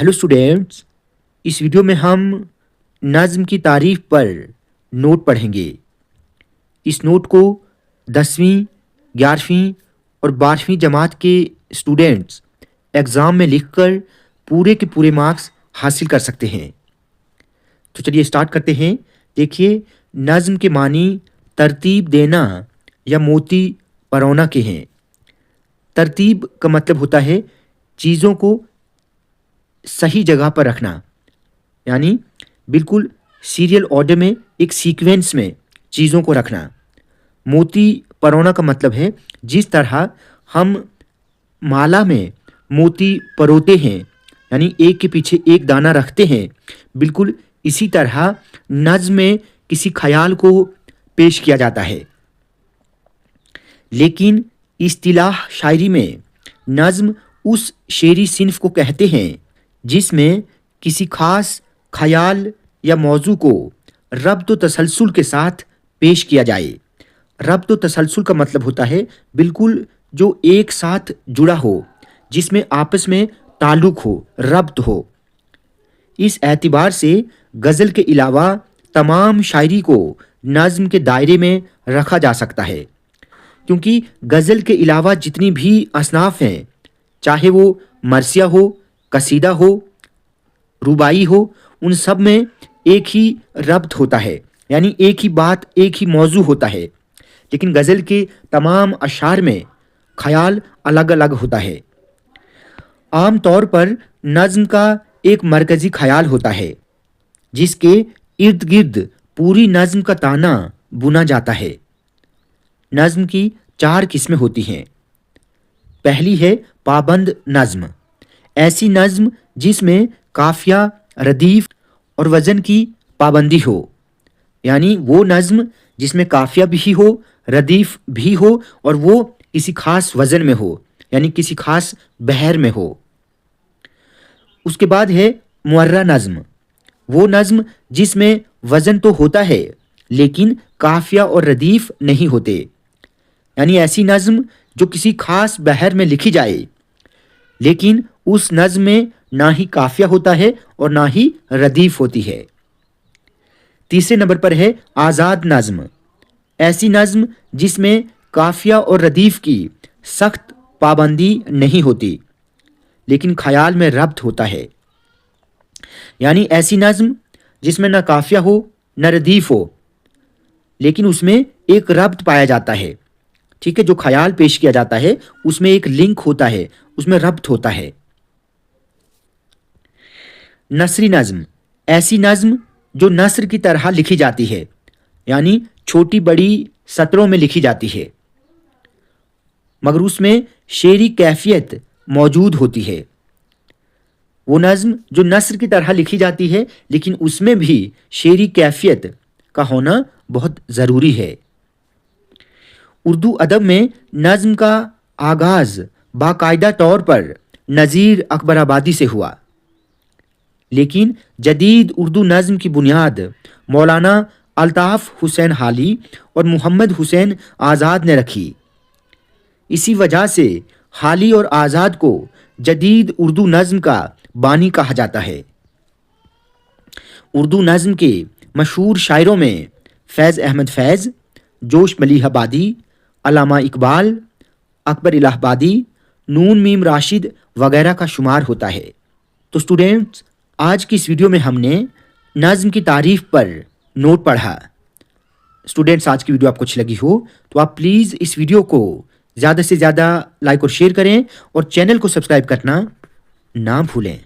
Hello students, इस video में हम नज़्म की तारीफ पर नोट पढ़ेंगे। इस नोट को 10वीं, 11वीं और 12वीं जमात के स्टूडेंट्स एग्ज़ाम में लिखकर पूरे के पूरे मार्क्स हासिल कर सकते हैं। तो चलिए स्टार्ट करते हैं। देखिए, नज़्म के मानी तरतीब देना या मोती परोना के हैं। तरतीब का मतलब होता है चीज़ों को सही जगह पर रखना, यानी बिल्कुल सीरियल ऑर्डर में, एक सीक्वेंस में चीज़ों को रखना। मोती परोना का मतलब है जिस तरह हम माला में मोती परोते हैं, यानी एक के पीछे एक दाना रखते हैं, बिल्कुल इसी तरह नज़्म में किसी ख्याल को पेश किया जाता है। लेकिन इस्तिलाह शायरी में नज़्म उस शेरी सिन्फ को कहते हैं जिसमें किसी खास ख्याल या मौजू को रब्त व तसलसल के साथ पेश किया जाए। रब्त व तसलसल का मतलब होता है बिल्कुल जो एक साथ जुड़ा हो, जिसमें आपस में ताल्लुक़ हो, रब्त हो। इस एतबार से गज़ल के अलावा तमाम शायरी को नज़्म के दायरे में रखा जा सकता है, क्योंकि गज़ल के अलावा जितनी भी असनाफ़ हैं, चाहे वो मरसिया हो, कसीदा हो, रुबाई हो, उन सब में एक ही रब्त होता है, यानी एक ही बात, एक ही मौजू होता है। लेकिन गज़ल के तमाम अशार में ख्याल अलग अलग होता है। आम तौर पर नज़्म का एक मरकज़ी ख्याल होता है जिसके इर्द गिर्द पूरी नज़्म का ताना बुना जाता है। नज़्म की 4 किस्में होती हैं। पहली है पाबंद नज़्म। ऐसी नज़्म जिसमें काफिया, रदीफ और वज़न की पाबंदी हो, यानी वो नज़्म जिसमें काफिया भी हो, रदीफ भी हो और वो किसी खास वज़न में हो, यानी किसी खास बहर में हो। उसके बाद है मुअर्रा नज़्म। वो नज़्म जिसमें वज़न तो होता है लेकिन काफिया और रदीफ नहीं होते, यानी ऐसी नज़्म जो किसी खास बहर में लिखी जाए लेकिन उस नज़्म में ना ही काफिया होता है और ना ही रदीफ होती है। तीसरे नंबर पर है आज़ाद नज़्म। ऐसी नज़्म जिसमें काफिया और रदीफ की सख्त पाबंदी नहीं होती लेकिन ख्याल में रब्त होता है, यानी ऐसी नज़्म जिसमें ना काफिया हो न रदीफ हो लेकिन उसमें एक रब्त पाया जाता है। ठीक है, जो ख्याल पेश किया जाता है उसमें एक लिंक होता है, उसमें रब्त होता है। नसरी नज़्म। ऐसी नज़्म जो नस्र की तरह लिखी जाती है, यानी छोटी बड़ी सतरों में लिखी जाती है, मगर उसमें शेरी कैफियत मौजूद होती है। वो नज़्म जो नस्र की तरह लिखी जाती है लेकिन उसमें भी शेरी कैफियत का होना बहुत ज़रूरी है। उर्दू अदब में नज़्म का आगाज़ बाकायदा तौर पर नज़ीर अकबराबादी से हुआ, लेकिन जदीद उर्दू नज़्म की बुनियाद मौलाना अल्ताफ़ हुसैन हाली और मोहम्मद हुसैन आज़ाद ने रखी। इसी वजह से हाली और आज़ाद को जदीद उर्दू नज़्म का बानी कहा जाता है। उर्दू नज़्म के मशहूर शायरों में फैज़ अहमद फैज़, जोश मलीहाबादी, अल्लामा इकबाल, अकबर इलाहाबादी, नून मीम राशिद वगैरह का शुमार होता है। तो स्टूडेंट्स, आज की इस वीडियो में हमने नज़्म की तारीफ पर नोट पढ़ा। स्टूडेंट्स, आज की वीडियो आपको अच्छी लगी हो तो आप प्लीज़ इस वीडियो को ज़्यादा से ज़्यादा लाइक और शेयर करें और चैनल को सब्सक्राइब करना ना भूलें।